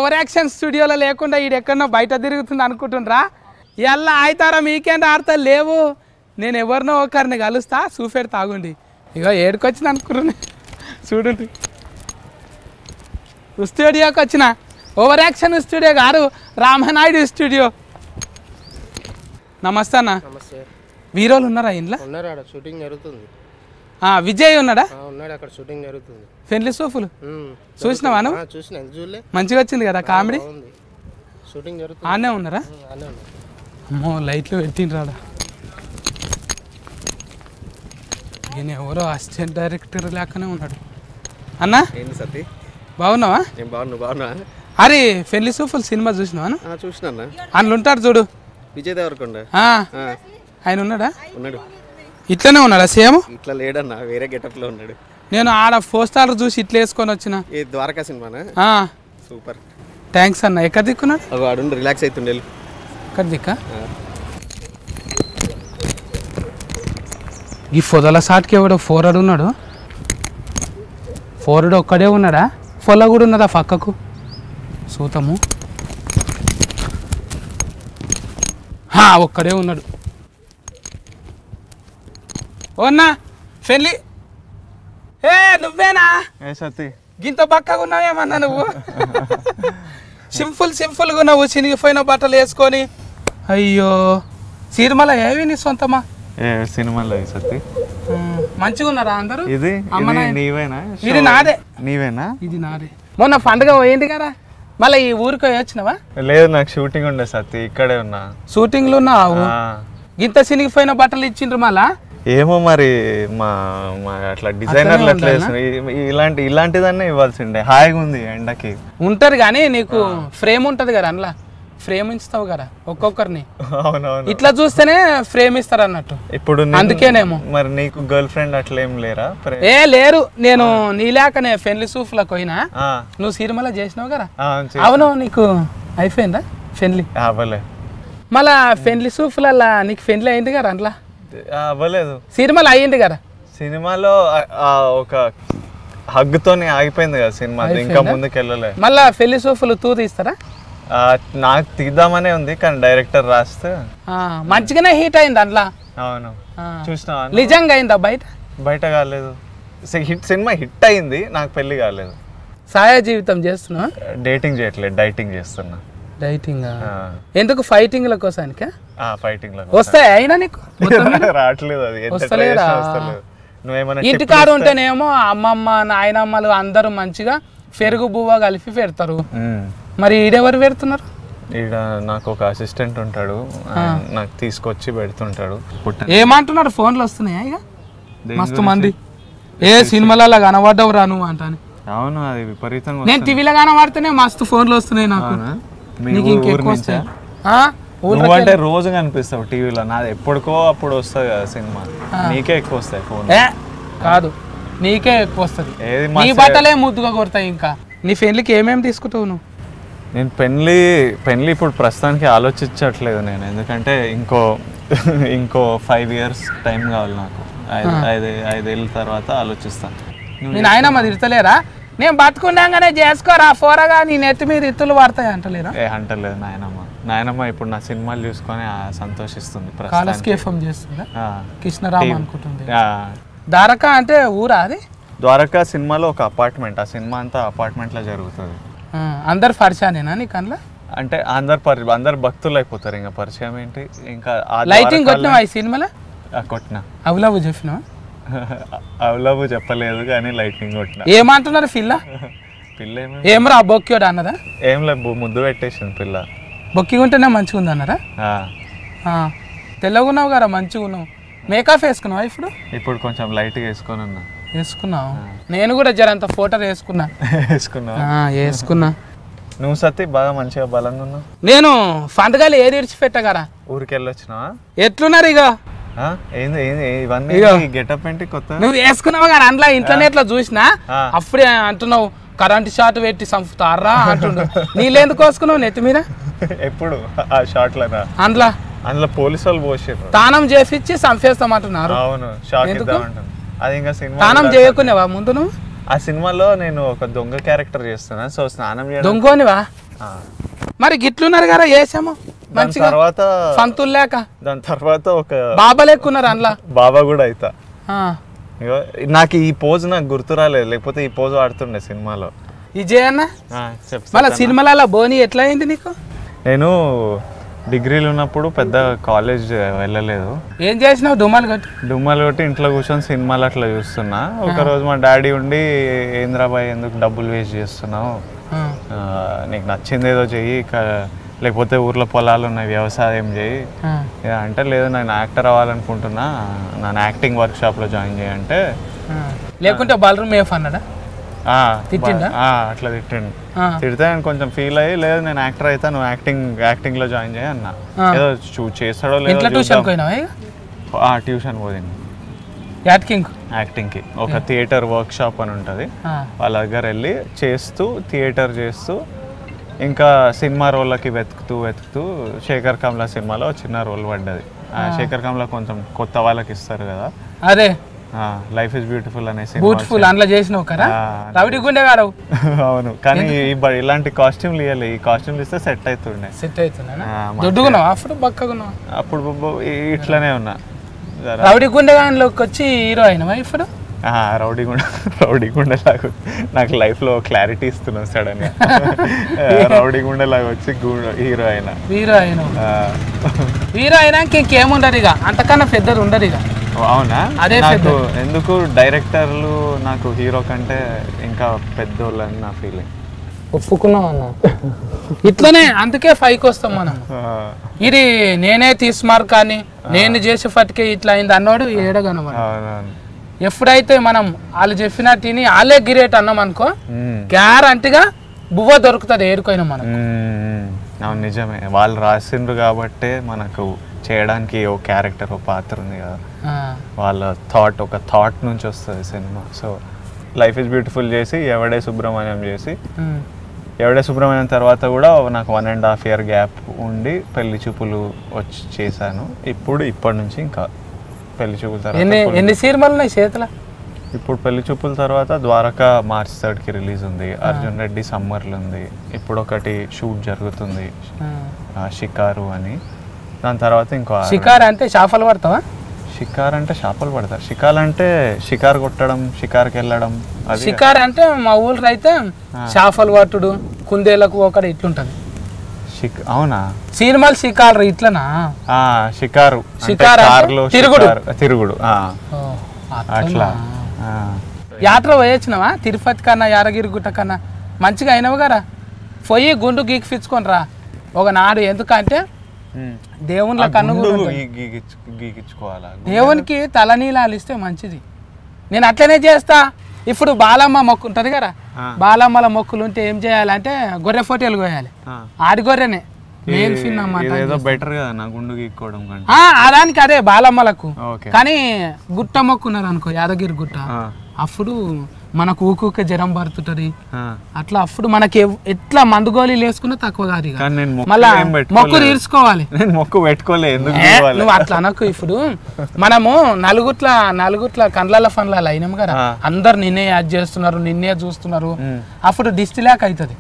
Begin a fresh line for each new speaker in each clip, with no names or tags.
Over action స్టూడియోలో లేకుండా ఈడెక్కడో బయట తిరుగుతుంది అనుకుంటుండ్రా ఇలా అవుతారా మీకేంటి ఆడతా లేవు నేను ఎవరినో ఒకరిని కలుస్తా చూపెడు తాగుండి ఇక ఏడుకొచ్చింది అనుకున్నాను చూడండి స్టూడియోకి వచ్చిన ఓవర్ యాక్షన్ స్టూడియో గారు రామనాయుడు స్టూడియో నమస్తే అన్న వీరోలు ఉన్నారా ఇంట్లో
షూటింగ్ జరుగుతుంది
విజయ్ ఉన్నాడా
ఉన్నాడు అక్కడ షూటింగ్ జరుగుతుంది
పెళ్లి సోఫులు చూసినావా
చూసిన చూడలే
మంచిగా వచ్చింది కదా కామెడీ
షూటింగ్ జరుగుతుంది
ఆనే ఉన్నారా అమ్మో లైట్లు పెట్టిండ్రాడా ఈయన ఎవరో అసిస్టెంట్ డైరెక్టర్ లేకనే ఉన్నాడు అన్నా
ఏంటి సతీ
బాగున్నావా
బాగున్నా
అరే పెళ్లి సోఫులు సినిమా చూసినావా
చూసినా
అందులో ఉంటాడు చూడు
విజయ్ దేవరకొండ
ఆయన ఉన్నాడా
ఉన్నాడు
ఇట్లనే ఉన్నాడా సేమ్
ఇట్లా లేడన్నా వేరే గెటప్ లో ఉన్నాడు
నేను ఆడ పోస్టర్ చూసి ఇట్లా వేసుకొని వచ్చిన
ఈ ద్వారకా సినిమానా సూపర్
థ్యాంక్స్ అన్న ఎక్కడ దిక్కున్నాడు
వాడు రిలాక్స్ అవుతుండే
ఎక్కడ దిక్క ఈ పొదల సాట్కి ఎవడో ఫోరడ్ ఉన్నాడు ఫోరడ్ ఒక్కడే ఉన్నాడా పొల కూడా ఉన్నదా పక్కకు చూతాము ఒక్కడే ఉన్నాడు ఓన్నా పెళ్ళి నువ్వేనా
సతీ
గింత బక్కగా ఉన్నావేమన్నా నువ్వు సింపుల్గా ఉన్నావు చినిగిపోయిన బట్టలు వేసుకొని అయ్యో సినిమాల ఏవి నీ సొంతమా
సినిమాలో సతీ
మంచిగా ఉన్నారా అందరూ
ఇది నీవేనా
ఇది నాదే
నీవేనా
ఇది నాదే మొన్న పండుగ పోయింది కదా మళ్ళీ ఈ ఊరికి వచ్చినావా
లేదు నాకు షూటింగ్ ఉండే సతీ ఇక్కడే ఉన్నా
షూటింగ్లు ఉన్నావు గింత చినిగిపోయిన బట్టలు ఇచ్చిండ్రు మళ్ళా
ఏమో మరి మా అట్లా డిజైనర్లు ఎట్లా ఇలాంటిదన్నీ ఇవ్వాల్సిండే హాయిగా ఉంది ఎండకి
ఉంటది కానీ నీకు ఫ్రేమ్ ఉంటది కదా అందులో ఫ్రేమ్ ఇస్తావు కదా ఒక్కొక్కరిని ఇట్లా చూస్తేనే ఫ్రేమ్ ఇస్తారు అన్నట్టు
ఇప్పుడు
అందుకేనేమో
మరి నీకు గర్ల్ ఫ్రెండ్ అట్లా ఏం లేరా
లేరు నేను నీలాకనే పెళ్లి సూఫ్లకు పోయినా నువ్వు సినిమాలో చేసినావు కదా అవును నీకు అయిపోయిందా పెళ్లి
అవ్వలే
మళ్ళా పెళ్లి సూఫ్లల్లా నీకు పెళ్లి అయింది కదా అందులో
అవ్వలేదు
సినిమాలో అయ్యింది కదా
సినిమాలో ఒక హగ్గుతోని ఆగిపోయింది కదా సినిమా ఇంకా ముందుకు వెళ్ళలే
మళ్ళా పెళ్లి సూఫ్లు తీస్తారా
నాకు తీద్దామనే ఉంది కానీ డైరెక్టర్ రాస్తే
మంచిగానే హీట్ అయింది అందులో
అవును చూసినా
నిజంగా అయిందా
బయట కాలేదు సినిమా హిట్ అయింది నాకు పెళ్లి కాలేదు
సాయ జీవితం చేస్తున్నా
డేటింగ్ చేయట్లేదు డైటింగ్ చేస్తున్నా
డైటింగ్ ఎందుకు ఫైటింగ్ ల కోసానికా
ఫైటింగ్
వస్తాయి అయినా నీకు
రావట్లేదు అది
వస్తలేదా
నువ్వేమన్నా
ఇంటి కాడు ఉంటేనేమో అమ్మమ్మ నాయనమ్మలు అందరూ మంచిగా పెరుగు బువ్వ కలిపి పెడతారు మరి ఈడెవరు పెడుతున్నారు
ఈడ నాకు ఒక అసిస్టెంట్ ఉంటాడు నాకు తీసుకొచ్చి పెడుతుంటాడు
ఏమంటున్నారు ఫోన్లు వస్తున్నాయా ఇక మస్తు మంది సినిమాలలో కనబడ్డావు రా నువ్వు అంటాను
అవును అది విపరీతంగా
నేను టీవీలో కనబడితేనే మస్తు ఫోన్లు వస్తున్నాయి నాకు
నువ్వంటే రోజు కనిపిస్తావు టీవీలో నాది ఎప్పటికో అప్పుడు వస్తుంది కదా సినిమా నీకే ఎక్కువ వస్తాయి ఫోన్
కాదు నీకే ఎక్కువ వస్తుంది నీ బట్టలే ముద్దుగా కొడతాయి ఇంకా నీ పెళ్ళికి ఏమేమి తీసుకుంటావు నువ్వు
నేను పెళ్ళి ఇప్పుడు ప్రస్తుతానికి ఆలోచించట్లేదు నేను ఎందుకంటే ఇంకో 5 years టైం కావాలి నాకు 5 ఏళ్ళ తర్వాత ఆలోచిస్తాను
నేను ఆయన తిడతలేరా నేను బతుకున్నాగానే చేసుకోరా ఫోరగా నీ నెత్తి మీద ఇత్తులు పడతాయి అంటలేరా
అంటలేదు నాయనమ్మ ఇప్పుడు నా సినిమాలు చూసుకొని సంతోషిస్తుంది
చేస్తుందా కృష్ణరామ అనుకుంటుంది ద్వారకా అంటే ఊరా అది
ద్వారకా సినిమాలో ఒక అపార్ట్మెంట్ ఆ సినిమా అంతా అపార్ట్మెంట్ లో జరుగుతుంది
అందరు పరిచయానేనా నీకు అందులో
అంటే అందరు భక్తులు అయిపోతారు ఇంకా పరిచయం ఏంటి ఇంకా
లైటింగ్ కొట్టినావా ఈ సినిమాలో
కొట్టినా
అవులవు చెప్పినావా
అవులవు చెప్పలేదు కానీ లైటింగ్ కొట్టినా
ఏమంటున్నారు పిల్ల ఏమరా బొక్కివాడు అన్నదా
ఏం లేదు ముద్దు పెట్టేసింది పిల్ల
బొక్కి ఉంటేనే మంచిగా ఉంది అన్నారా తెల్లగున్నావు కదా మంచిగా ఉన్నావు మేకప్ వేసుకున్నావా ఇప్పుడు
కొంచెం లైట్గా
వేసుకున్నావు నేను కూడా జరంత ఫోటో వేసుకున్నా
నువ్వు సత్తి బాగా మంచిగా బలంగా ఉన్నావు
నేను పండుగలు ఏది ఇడిచిపెట్టగారా
ఊరికి వెళ్ళొచ్చినావా
ఎట్లున్నారు ఇక
ఇవన్నీ గెటప్ ఏంటి కొత్త
నువ్వు వేసుకున్నావు కదా అందులో ఇంట్లోనే ఇట్లా చూసినా అప్పుడే అంటున్నావు కరెంట్ షాట్ పెట్టి సంపుతారా అంటుండు నీళ్ళెందుకు కోసుకున్నావు నెత్తి మీద
ఎప్పుడు ఆ షాట్ లో అందులో పోలీసు వాళ్ళు పోసారు
తానం చేపించి సంపేస్తామంటున్నారు
అవును షాక్ అది ఇంకా సినిమా
తానం చేయకునేవా ముందు నువ్వు
ఆ సినిమాలో నేను ఒక దొంగ క్యారెక్టర్ చేస్తున్నా సో స్నానం చేయడం
దొంగనివా మరి గిట్లున్నారు కదా వేసాము మంచిగా
తర్వాత
సంతులు లేక
దాని తర్వాత ఒక
బాబా లేకున్నారు అందులో
బాబా కూడా అవుతా. నాకు ఈ పోజ్ నాకు గుర్తు రాలేదు, లేకపోతే ఈ పోజ్ వాడుతుండే సినిమాలో.
విజయ్ అన్న మళ్ళీ సినిమాలలో బోని ఎట్లా అయింది నీకు?
నేను డిగ్రీలు ఉన్నప్పుడు పెద్ద కాలేజ్ వెళ్ళలేదు.
ఏం చేసినావు?
డుమ్మాలు కొట్టి ఇంట్లో కూర్చొని సినిమాలు అట్లా చూస్తున్నా. ఒకరోజు మా డాడీ ఉండి, ఏంద్రాబాయ్ ఎందుకు డబ్బులు వేస్ట్ చేస్తున్నావు, నీకు నచ్చింది ఏదో చెయ్యి, లేకపోతే ఊర్లో పొలాలు ఉన్నాయి వ్యవసాయం చేయి అంటే, లేదు నేను యాక్టర్ అవ్వాలనుకుంటున్నా, నన్ను యాక్టింగ్ వర్క్ షాప్లో జాయిన్ చేయంటే,
లేకుంటే బాలరూమ్ ఏఫ్ అన్నాడా?
అట్లా తిట్టిండు. తిడితే నేను కొంచెం ఫీల్ అయ్యి, లేదు నేను యాక్టర్ అయితే నువ్వు యాక్టింగ్ లో జాయిన్ చేయి అన్నా. ఏదో చేస్తాడో లేదో ట్యూషన్ పోయింది యాక్టింగ్ కి. ఒక థియేటర్ వర్క్ షాప్ అని ఉంటుంది, వాళ్ళ దగ్గర వెళ్ళి చేస్తూ థియేటర్ చేస్తూ ఇంకా సినిమా రోళ్ళకి వెతుకుతూ శేఖర్ కమలా సినిమాలో చిన్న రోల్ పడ్డది. శేఖర్ కమలా కొంచెం కొత్త వాళ్ళకి ఇస్తారు కదా,
అదే
లైఫ్ ఇస్ బ్యూటిఫుల్ అనే
బ్యూటిఫుల్ అందులో చేసినావు కదా, రౌడీ గుండె గారు.
అవును, కానీ ఇలాంటి కాస్ట్యూమ్లు ఇవ్వాలి, ఈ కాస్ట్యూమ్లు ఇస్తే సెట్ అవుతుండే. అప్పుడు ఇట్లానే ఉన్నా.
రౌడీ గుండె గానిలోకి వచ్చి హీరో అయినవా ఇప్పుడు?
రౌడీ గుండె లాగా నాకు లైఫ్ లో క్లారిటీ ఇస్తున్నాను సడన్ గా. రౌడీ గుండె లాగా వచ్చి హీరో
అయినాక ఇంకేముండదు ఇక, అంతకన్నా పెద్దది ఉండదు ఇక.
అవునా? నాకు ఎందుకు డైరెక్టర్లు నాకు హీరో కంటే ఇంకా పెద్దోళ్ళని నా ఫీలింగ్.
ఒప్పుకున్నాం అన్న, ఇట్లనే అందుకే 5కి వస్తాం మనం. ఇది నేనే తీసుమారు కానీ నేను చేసే ఫట్కే ఇట్లా అయింది అన్నాడు ఏడగనమాట. ఎప్పుడైతే మనం వాళ్ళు చెప్పినట్టు తిని వాళ్ళే గిరేట్ అన్నాం అనుకో, గ్యారంటీగా బువ్వ దొరుకుతుంది ఏరుకోయినా మనం.
అవును, నిజమే. వాళ్ళు రాసిండ్రు కాబట్టే మనకు చేయడానికి ఓ క్యారెక్టర్, ఓ పాత్ర ఉంది కదా, వాళ్ళ ఒక థాట్ నుంచి వస్తుంది cinema. So life is beautiful చేసి, ఎవడే సుబ్రహ్మణ్యం చేసి, ఎవడే సుబ్రహ్మణ్యం తర్వాత కూడా నాకు 1.5 year గ్యాప్ ఉండి పెళ్లి చూపులు వచ్చి చేశాను. ఇప్పటి నుంచి ఇంకా పెళ్లి చూపుల తర్వాత
ఎన్ని సినిమాలు ఉన్నాయి చేతుల?
ఇప్పుడు పెళ్లి చూపుల తర్వాత ద్వారకా March 3rd రిలీజ్ ఉంది, అర్జున్ రెడ్డి సమ్మర్లు ఉంది, ఇప్పుడు ఒకటి షూట్ జరుగుతుంది షికారు అని. దాని తర్వాత ఇంకో
షికార్ అంటే చేపలు పడతావా?
షికార్ అంటే చేపలు పడతారు, షికార్ అంటే షికార్ కొట్టడం, షికార్కి వెళ్ళడం.
షికార్ అంటే మా ఊళ్ళో అయితే చేపలు పట్టుడు, కుందేలకు ఒకటి ఇట్లుంటది.
అవునా?
సినిమాలు షికారు ఇట్లనా?
షికారు తిరుగుడు అట్లా.
యాత్ర పోయొచ్చినావా తిరుపతి కన్నా యాదగిరి గుట్ట కన్నా? మంచిగా అయినావు కదా, పోయి గుండు గీకిపించుకొని రా ఒకనాడు. ఎందుకంటే దేవుళ్ళ కన్ను దేవునికి తలనీలాలు ఇస్తే మంచిది. నేను అట్లనే చేస్తా. ఇప్పుడు బాలమ్మ మొక్కు ఉంటుంది కదా, బాలమ్మల మొక్కులు ఉంటే ఏం చేయాలంటే గొర్రె ఫోటోలు కోయాలి. ఆడి గొర్రెనే అదానికి అదే బాలమ్మలకు. కానీ గుట్ట మొక్కున్నారు అనుకో, యాదగిరి గుట్ట, అప్పుడు మనకు ఊకే జ్వరం పడుతుంటది అట్లా. అప్పుడు మనకి ఎట్లా మందు గోళీలు వేసుకున్నా తక్కువ కాదు. మళ్ళా మొక్కు తీర్చుకోవాలి. నువ్వు అట్లా అనకు. ఇప్పుడు మనము నలుగుట్ల కండ్ల ఫన్ల అయినాం కదా, అందరు నిన్నే యాడ్ చేస్తున్నారు, నిన్నే చూస్తున్నారు. అప్పుడు దిష్టి లేక అవుతుంది.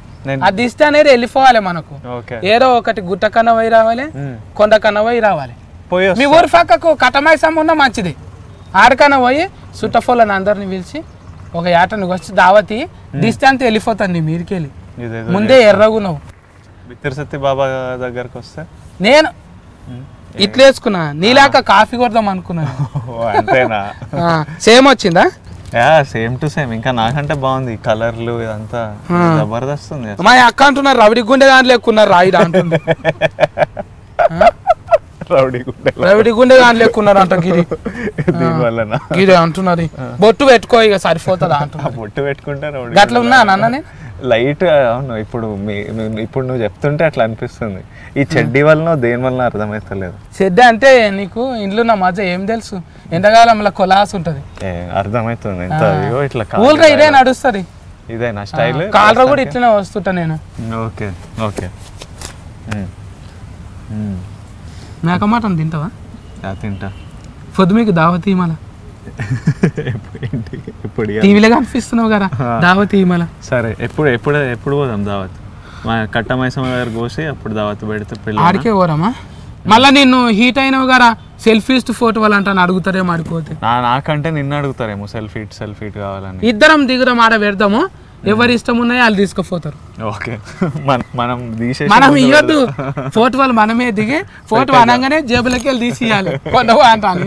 ఆ దిష్టి అనేది వెళ్ళిపోవాలి మనకు. ఏదో ఒకటి గుట్ట కన్నా పోయి రావాలి, కొండ కన్నా పోయి రావాలి. మీ ఊరి పక్కకు కటమైసం ఉన్న మంచిది, ఆడకన్నా పోయి చుట్టఫోళ్ళని అందరిని పిలిచి ఒక ఏటను వచ్చి దావతి దిష్టి అంతా వెళ్ళిపోతాను. నీ మీరికెళ్ళి ముందే ఎర్రగున్నావు.
బాబా దగ్గరకు వస్తే నేను
ఇట్లా వేసుకున్నా, నీలాక కాఫీ కొడదాం అనుకున్నాను. సేమ్ వచ్చిందా?
సేమ్ టు సేమ్, ఇంకా నాకంటే బాగుంది కలర్లు, ఇదంతా జబర్దస్త్ ఉంది.
మా అక్క అంటున్నారు రవిడి గుండె దాని లేకున్నారు రాయిడా అంటుంది. రవిడి గుండె దాని లేకున్నారు అంట. గిరి అంటున్నది బొట్టు పెట్టుకో ఇక సరిపోతుందా అంటున్నా.
బొట్టు పెట్టుకుంటే
అట్లా ఉన్నా అన్న నేను
లైట్. అవును, ఇప్పుడు నువ్వు చెప్తుంటే అట్లా అనిపిస్తుంది. ఈ చెడ్డీ వలన దేని వలన అర్థమవుతలేదు.
చెడ్డీ అంటే నీకు ఇంట్లో నా మధ్య ఏం తెలుసు, ఎండాకాలంలో కొలాస్ ఉంటది.
అర్థమవుతుంది.
ఊళ్ళో ఇదే నడుస్తుంది,
ఇదే నా స్టైల్.
కాలర్ కూడా ఇట్లనే వస్తుంటా నేను.
Okay okay.
మేక మటన్ తింటావా?
తింటా.
పొద్దు మీకు దావతి మళ్ళా టీవీలో కనిపిస్తున్నావు కదా దావతి మళ్ళా.
సరే, ఎప్పుడు పోదాం దావత్? మా కట్ట మైసమ్మ దగ్గర కోసి అప్పుడు దావత్ పెడితే పెళ్ళి.
ఆడికే పోరామా? మళ్ళీ నిన్ను హీట్ అయినావు కదా సెల్ఫీస్ట్ ఫోటో వాళ్ళంటే అడుగుతారేమో ఆడిపోతే.
నాకంటే నిన్ను అడుగుతారేమో సెల్ఫీ కావాలని.
ఇద్దరం దిగురం ఆడ పెడతాము, ఎవరి ఇష్టం ఉన్నాయో వాళ్ళు తీసుకుపోతారు.
ఓకే మనం
ఇవ్వద్దు ఫోటో, వాళ్ళు మనమే దిగి ఫోటో అనగానే జేబులకి వెళ్ళి తీసి ఇవ్వాలి కొనవు అంటాను.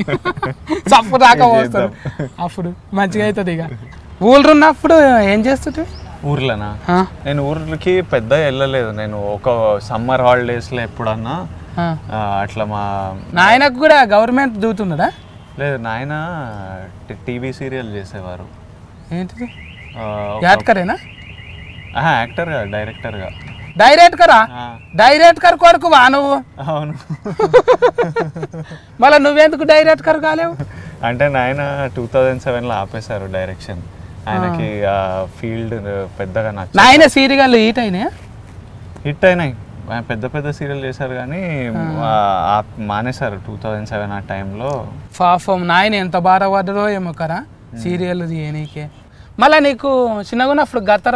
చప్పు దాకా పోస్తారు, అప్పుడు మంచిగా అవుతుంది. ఇక ఊళ్ళు ఉన్నప్పుడు ఏం చేస్తుంటే?
ఊర్లోనా? నేను ఊర్లకి పెద్దగా వెళ్ళలేదు. నేను ఒక సమ్మర్ హాలిడేస్లో ఎప్పుడన్నా అట్లా. మా
నాయనకు కూడా గవర్నమెంట్ దూతున్నాడా?
లేదు, నాయన టీవీ సీరియల్ చేసేవారు.
ఏంటిది? యాక్టరేనా?
యాక్టర్గా, డైరెక్టర్గా.
డైరెక్టరా? డైరెక్టర్ కొరకు వా నువ్వు?
అవును.
మళ్ళీ నువ్వెందుకు డైరెక్టర్ కాలేవు?
అంటే నాయన 2007లో ఆపేశారు డైరెక్షన్. ఆయనకి ఆ ఫీల్డ్ పెద్దగా నచ్చలేదు.
నాయన సీరియల్ హిట్ అయినాయా?
హిట్ అయినాయి, పెద్ద పెద్ద సీరియల్ చేశారు కానీ మానేశారు 2007 ఆ టైంలో.
పాపం నాయన ఎంత బాధపడ్డదో ఏమో కదా సీరియల్ చేయనీకే. మళ్ళీ నీకు చిన్నగా ఉన్నప్పుడు గతర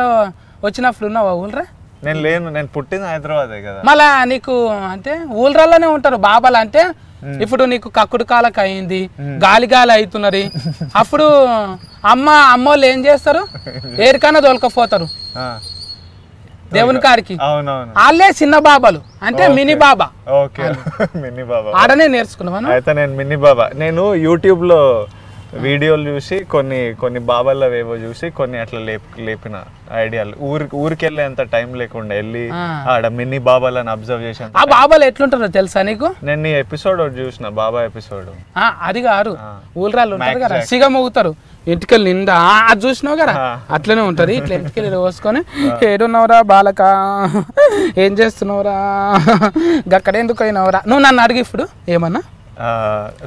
వచ్చినప్పుడు ఉన్నావా ఊళ్ళరా?
నేను లేను, నేను పుట్టింది హైదరాబాదే కదా.
మళ్ళా నీకు అంటే ఊళ్ళలోనే ఉంటారు బాబాలు. అంటే ఇప్పుడు నీకు కక్కుడు కాలకు అయింది, గాలి అవుతున్నది, అప్పుడు అమ్మోళ్ళు ఏం చేస్తారు? ఏరికైనా దొలకపోతారు దేవుని కాడికి. వాళ్ళే చిన్న బాబాలు, అంటే మినీ బాబా.
మినీ బాబా
ఆడనే నేర్చుకున్నావా?
అయితే నేను మినీ బాబా, నేను యూట్యూబ్ లో వీడియోలు చూసి కొన్ని బాబాలవేవో చూసి కొన్ని అట్లా లేపిన ఐడియాలు. ఊరికి వెళ్ళేంత టైం లేకుండా వెళ్ళి ఆడ మినీ బాబాలను అబ్జర్వ్ చేసాను.
ఆ బాబాలు ఎట్లుంటారో తెలుసా నీకు?
నేను ఈ ఎపిసోడ్ చూసిన, బాబా ఎపిసోడ్.
అది కాదు, ఊళ్ళరాళ్ళు ఉంటారు కదా సిగ మోగుతారు ఇంటికెళ్ళి నిండా, అది చూసినావు కదా అట్లనే ఉంటది. ఇట్లా ఇంటికెళ్ళి పోసుకొని ఏడున్నావురా బాలక, ఏం చేస్తున్నావురా, గక్కడ ఎందుకు అయినావురా, నువ్వు నన్ను అడిగి ఇప్పుడు ఏమన్నా?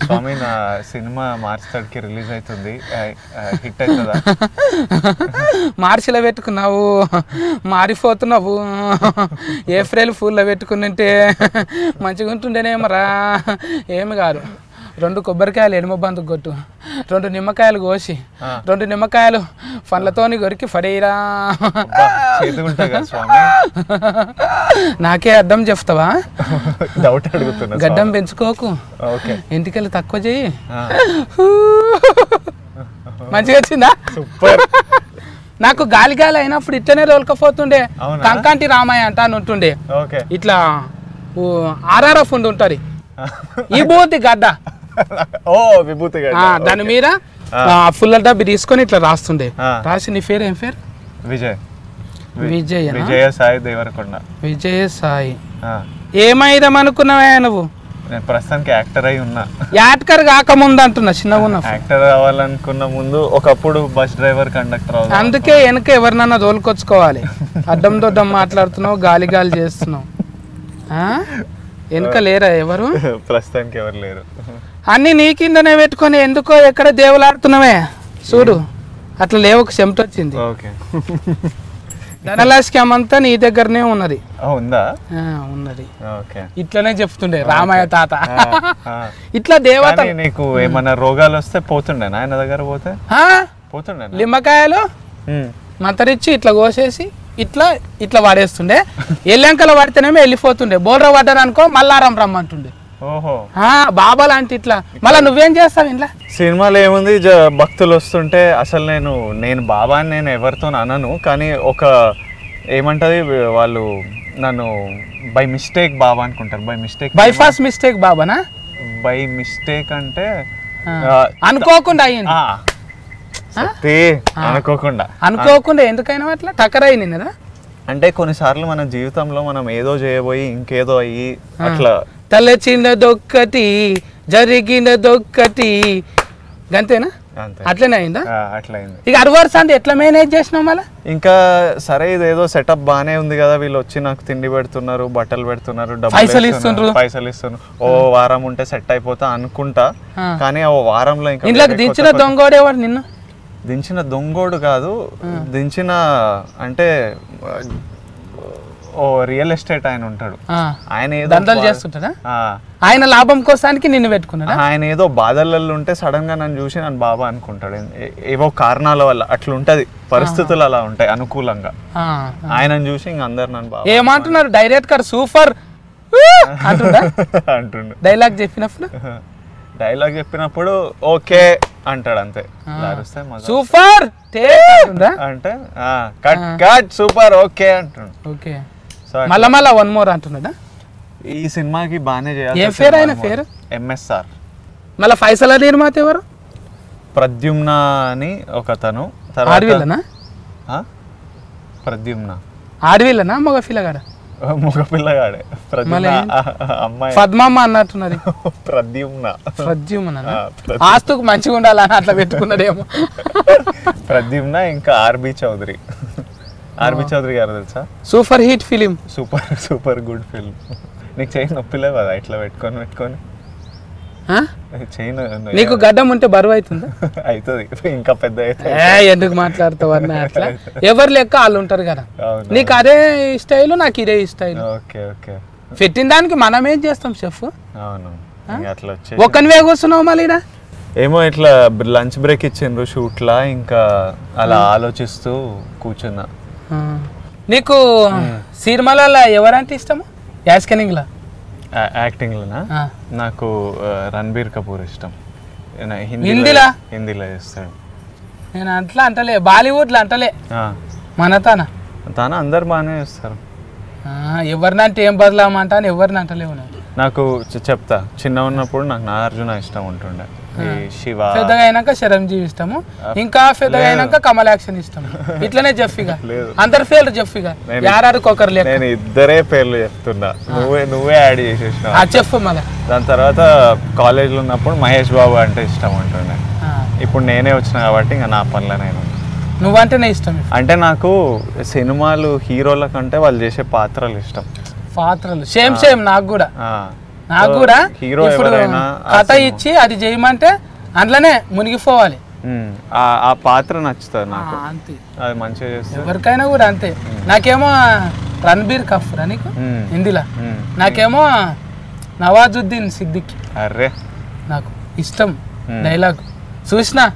స్వామి నా సినిమా మార్చి 3కి రిలీజ్ అవుతుంది, హిట్ అవుతుందా?
మార్చిలో పెట్టుకున్నావు, మారిపోతున్నావు. ఏప్రిల్ ఫూల్లో పెట్టుకున్నంటే మంచిగా ఉంటుండేనేమరా. ఏమి కాదు, 2 కొబ్బరికాయలు ఎడమ బందుకు కొట్టు, 2 నిమ్మకాయలు కోసి 2 నిమ్మకాయలు పండ్లతోని కొరికి పడేయరా. నాకే అడ్డం చెప్తావా?
డౌట్ అడుగుతున్నా.
గడ్డం పెంచుకోకు, ఇంటికెళ్ళి తక్కువ చెయ్యి. మంచిగా వచ్చిందా? నాకు గాలి అయినప్పుడు ఇట్లనే రోల్కపోతుండే. కంకాంటి రామాయ అంట అని ఉంటుండే. ఇట్లా RRF ఉంటుంది, ఈ బూతి గడ్డ, దాని మీద ఫుల్ డబ్బి తీసుకొని ఇట్లా రాస్తుండే. రాసి నీ పేరు ఏం పేరు?
విజయ్.
విజయ
సాయి దేవరకొండ.
విజయ సాయి. ఏమైదాం అనుకున్నావా నువ్వు?
నేను ప్రస్తుతానికి యాక్టర్ అయి ఉన్నా.
యాక్టర్ కాకముందు అంటున్నా, చిన్నగా ఉన్నా.
యాక్టర్ కావాలనుకున్న ముందు ఒకప్పుడు బస్ డ్రైవర్, కండక్టర్.
అందుకే వెనక ఎవరినన్నా తోలుకొచ్చుకోవాలి. అడ్డం దొడ్డం మాట్లాడుతున్నావు, గాలి చేస్తున్నావు. వెనక లేరా ఎవరు?
ప్రస్తుతానికి ఎవరు లేరు.
అన్ని నీ కిందనే పెట్టుకొని ఎందుకో ఎక్కడ దేవులాడుతున్నావే చూడు. అట్లా లేవకు చెమట వచ్చింది. ధనలక్ష్మి అంతా నీ దగ్గరనే ఉన్నది. ఉన్నది. ఇట్లనే చెప్తుండే రామయ్య తాత. ఇట్లా దేవత.
నీకు ఏమన్నా రోగాలు వస్తే పోతుండే ఆయన దగ్గర పోతుండే.
నిమ్మకాయలు మంతరిచ్చి ఇట్లా కోసేసి ఇట్లా ఇట్లా వాడేస్తుండే. ఎల్లెంకలు పడితేనేమో వెళ్ళిపోతుండే. బోర్ర పడ్డారు అనుకో మల్లారం రమ్మంటుండే. బాబా లాంటి ఇట్లా. మళ్ళీ నువ్వేం చేస్తావు ఇంట్లో?
సినిమాలో ఏముంది, భక్తులు వస్తుంటే అసలు నేను బాబా అని నేను ఎవరితో అనను, కానీ ఒక ఏమంటది వాళ్ళు నన్ను బై మిస్టేక్ బాబా అనుకుంటారు.
బై ఫాస్ట్ మిస్టేక్ బాబానా?
బై మిస్టేక్ అంటే
అనుకోకుండా అయ్యింది. అనుకోకుండా ఎందుకైనా అట్లా టక్కర్ అయింది కదా.
అంటే కొన్నిసార్లు మన జీవితంలో మనం ఏదో చేయబోయి ఇంకేదో అయ్యి అట్లా
తలచినదొక్కటి జరిగినదొక్కటి గంతేనా? అట్లనే అయిందా?
అట్లయింది.
ఇక అడ్వర్స్ అంటే ఎట్లా మేనేజ్ చేసినావు మళ్ళీ?
ఇంకా సరే ఇదేదో సెటప్ బానే ఉంది కదా, వీళ్ళు వచ్చి నాకు తిండి పెడుతున్నారు, బట్టలు పెడుతున్నారు,
పైసలు ఇస్తున్నారు,
ఓ వారం ఉంటే సెట్ అయిపోతా అనుకుంటా. కానీ ఓ వారంలో ఇంకా
ఇంట్లోకి దించిన దొంగోడేవాడు నిన్ను?
దించిన దొంగోడు కాదు, దించిన అంటే ఓ రియల్ ఎస్టేట్ ఆయన ఉంటాడు, ఆయన ఏదో
దందాలు చేస్తుంటాడా, ఆయన లాభం కోసానికి నిన్ను పెట్టుకున్నాడా?
ఆయన ఏదో బాధలలో ఉంటే సడన్ గా నన్ను చూసి నన్ను బాబా అనుకుంటాడు, ఏవో కారణాల వల్ల అట్లా ఉంటది, పరిస్థితులు అలా ఉంటాయి అనుకూలంగా. ఆయనను చూసి ఇంక అందరు నన్ను బాబా
ఏమంటున్నారు, డైరెక్ట్ గా సూపర్
అంటుండు.
డైలాగ్ చెప్పినప్పుడు
ఓకే అంటాడు అంతే,
సూపర్
అంటే కట్ కట్ సూపర్ ఓకే అంటాడు.
ఓకే మళ్ళా వన్ మోర్ అంటున్నాడా?
ఈ సినిమాకి బాగానే చేయాలి.
ఏ పేరు ఆయన పేరు?
ఎంఎస్ఆర్.
మళ్ళీ ఫైసల నిర్మాత ఎవరు?
ప్రద్యుమ్న అని ఒకతను.
ఆడవిల్లనా?
ప్రద్యుమ్న
ఆడవిల్లనా మగ పిల్లగాడ?
మగ పిల్లగాడే. అమ్మాయి
పద్మమ్మ అన్నట్టున్నది.
ప్రద్యుమ్న
ఆస్తుకు మంచిగా ఉండాలని అట్లా పెట్టుకున్నాడేమో.
ప్రద్యుమ్న ఇంకా ఆర్బి చౌదరి గారు తెలుసా?
Super hit film,
super good film. నీకు చెయ్యి నొప్పిలేవు కదా ఇట్లా పెట్టుకొని
నీకు గడ్డం ఉంటే బరువు అవుతుందా?
అవుతుంది, ఇంకా పెద్ద అవుతుంది.
ఎందుకు మాట్లాడుతావు అన్న అట్లా? ఎవరు లెక్క వాళ్ళు ఉంటారు కదా, నీకు అదే స్టైల్ నాకు ఇదే స్టైల్. పెట్టిన దానికి మనం ఏం చేస్తాం షెఫ్? ఒక్కనివే కూర్చున్నావు మళ్ళీ
ఏమో ఇట్లా లంచ్ బ్రేక్ ఇచ్చిండ్రు షూట్ లా, ఇంకా అలా ఆలోచిస్తూ కూర్చున్నా.
నీకు సినిమాలలో ఎవరంటే ఇష్టము? యాక్టింగ్ లా?
యాక్టింగ్లోనా నాకు రణబీర్ కపూర్ ఇష్టం. హిందీలో చేస్తాడు.
నేను అట్లా అంటలే, బాలీవుడ్ లో అంటలే, మన తన అందరు బాగానే చేస్తారు. ఎవరినంటే ఏం బదలామంటా అని ఎవరిని అంటలేవు.
నాకు చెప్తా, చిన్న ఉన్నప్పుడు నాకు నాగార్జున ఇష్టం ఉంటుండే, శివ.
పెద్దగా అయినాక చిరంజీవి ఇష్టము, ఇంకా పెద్దగా అయినాక కమల్ యాక్షన్ ఇష్టం. ఇట్లనే జెఫ్ఫీగా అందరి పేర్లు జెఫ్ఫీగా యారాడుకోకరు లేదు.
నేను ఇద్దరే పేర్లు చెప్తున్నా, నువ్వే యాడ్ చేసేసినావు.
చెప్పు మళ్ళీ.
దాని తర్వాత కాలేజ్లో ఉన్నప్పుడు మహేష్ బాబు అంటే ఇష్టం ఉంటుండే. ఇప్పుడు నేనే వచ్చిన కాబట్టి ఇంకా నా పనుల నేను.
నువ్వంటేనే ఇష్టం
అంటే నాకు సినిమాలు హీరోల కంటే వాళ్ళు చేసే పాత్రలు ఇష్టం.
పాత్రలు సేమ్ నాకు కూడా
హీరో ఎవరైనా
కథ ఇచ్చి అది చేయమంటే అందులోనే మునిగిపోవాలి.
ఆ పాత్ర నచ్చుతుంది నాకు, అంతే. అది మంచిగా చేస్తుంది
ఎవరికైనా కూడా అంతే. నాకేమో రణబీర్ కపూర్ నీకు హిందీలో, నాకేమో నవాజుద్దీన్ సిద్దికి.
అర్రే
నాకు ఇష్టం డైలాగ్. చూసినా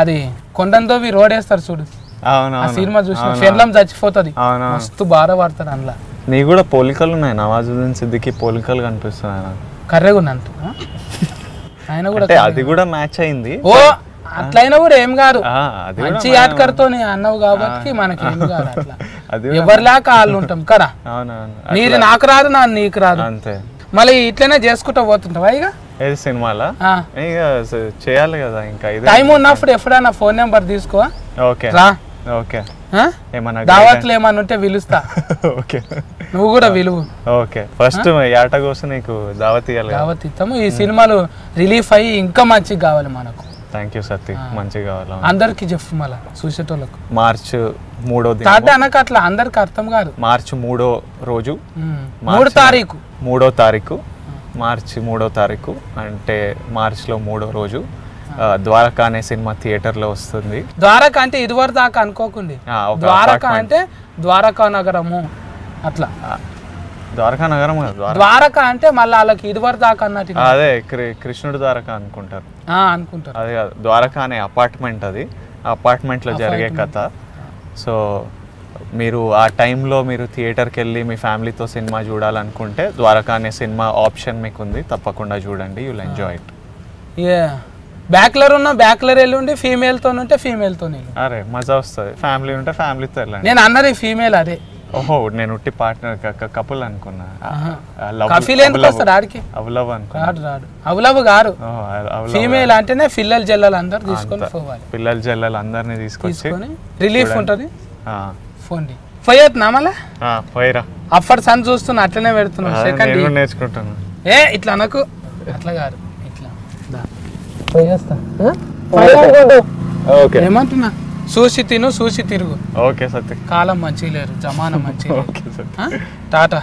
అది కొండందోవి రోడ్ వేస్తారు చూడు, ఆ సినిమా చూసిన ఫెన్లం చచ్చిపోతుంది, మస్తు బాధ పడతారు అందులో.
నీ కూడా పోలికలు ఉన్నాయి, నవాజుద్దీన్ సిద్దికి పోలికలు కనిపిస్తున్నాయి నాకు.
కర్రెగా ఉన్నంట ఆయన కూడా,
అది కూడా మ్యాచ్ అయింది.
ఓ అట్లయినా కూడా ఏం కాదు, మంచి యాడ్కర్తో అన్నావు కాబట్టి మనకి ఏం కాదు. అట్లా ఎవరిలాక వాళ్ళు ఉంటాం కదా, నీది నాకు రాదు, నా నీకు రాదు
అంతే.
మళ్ళీ ఇట్లనే చేసుకుంటా పోతుంటావా? ఇక
ఏది సినిమాలా చేయాలి కదా, ఇంకా
టైం ఉన్నప్పుడు ఎప్పుడైనా ఫోన్ నెంబర్ తీసుకో.
ఓకే
రా.
ఓకే,
దావత్లు ఏమన్నా ఉంటే పిలుస్తా, నువ్వు కూడా విలువు.
ఓకే, ఫస్ట్ ఏట కోసం నీకు దావత్ ఇవ్వాలి.
దావత్ ఇస్తాము. ఈ సినిమాలు రిలీఫ్ అయ్యి ఇంకా మంచిగా కావాలి మనకు.
థ్యాంక్ యూ సత్తి, మంచిగా కావాలి
అందరికి చెప్పు మళ్ళీ చూసేటోళ్ళకు.
మార్చ్ 3వ
తాట అనక అట్లా అందరికి అర్థం కాదు.
మార్చ్ 3వ రోజు,
3వ తారీఖు,
3వ తారీఖు, మార్చి 3వ తారీఖు అంటే మార్చ్లో 3వ రోజు ద్వారకా అనే సినిమా థియేటర్లో వస్తుంది.
ద్వారకా అంటే ఇదివరకు దాకా అనుకోకండి, ద్వారకా అంటే ద్వారకా నగరము అట్లా.
ద్వారకా నగరం,
ద్వారకా అంటే మళ్ళీ వాళ్ళకి ఇదివరకు దాకా అన్నట్టు.
అదే కృష్ణుడు ద్వారకా అనుకుంటారు. అదే కాదు, ద్వారకా అనే అపార్ట్మెంట్, అది అపార్ట్మెంట్లో జరిగే కథ. సో మీరు ఆ టైంలో మీరు థియేటర్కి వెళ్ళి మీ ఫ్యామిలీతో సినిమా చూడాలనుకుంటే ద్వారకా అనే సినిమా ఆప్షన్ మీకు ఉంది, తప్పకుండా చూడండి, యుల్ ఎంజాయ్ ఇట్.
బ్యాక్లర్ ఉన్న బ్యాక్లర్ వెళ్ళి ఉండి, ఫీమేల్తో ఉంటే ఫీమేల్తో.
అరే మజా వస్తుంది, ఫ్యామిలీ ఉంటే ఫ్యామిలీతో వెళ్ళండి.
నేను అన్నది ఫీమేల్, అదే.
ఓహో, నేను ఉట్టి పార్ట్నర్ కపుల్ అనుకున్నా.
అవులవ్ గారు ఫీమేల్ అంటేనే పిల్లలు జల్లలు అందరు తీసుకొని పోవాలి.
పిల్లలు జల్లలు అందరినీ తీసుకొచ్చి
రిలీఫ్ ఉంటది. ఫోన్ పోయేస్తున్నా మళ్ళా
పోయిరా.
అప్పటి సన్ చూస్తున్నా, అట్లనే పెడుతున్నా. సెకండ్
నేర్చుకుంటాను.
ఇట్లా నాకు అట్లా కాదు, ఇట్లా ఏమంటున్నా, చూసి తిను చూసి తిరుగు.
ఓకే సత్య,
కాలం మంచి లేరు, జమానా మంచి. టాటా.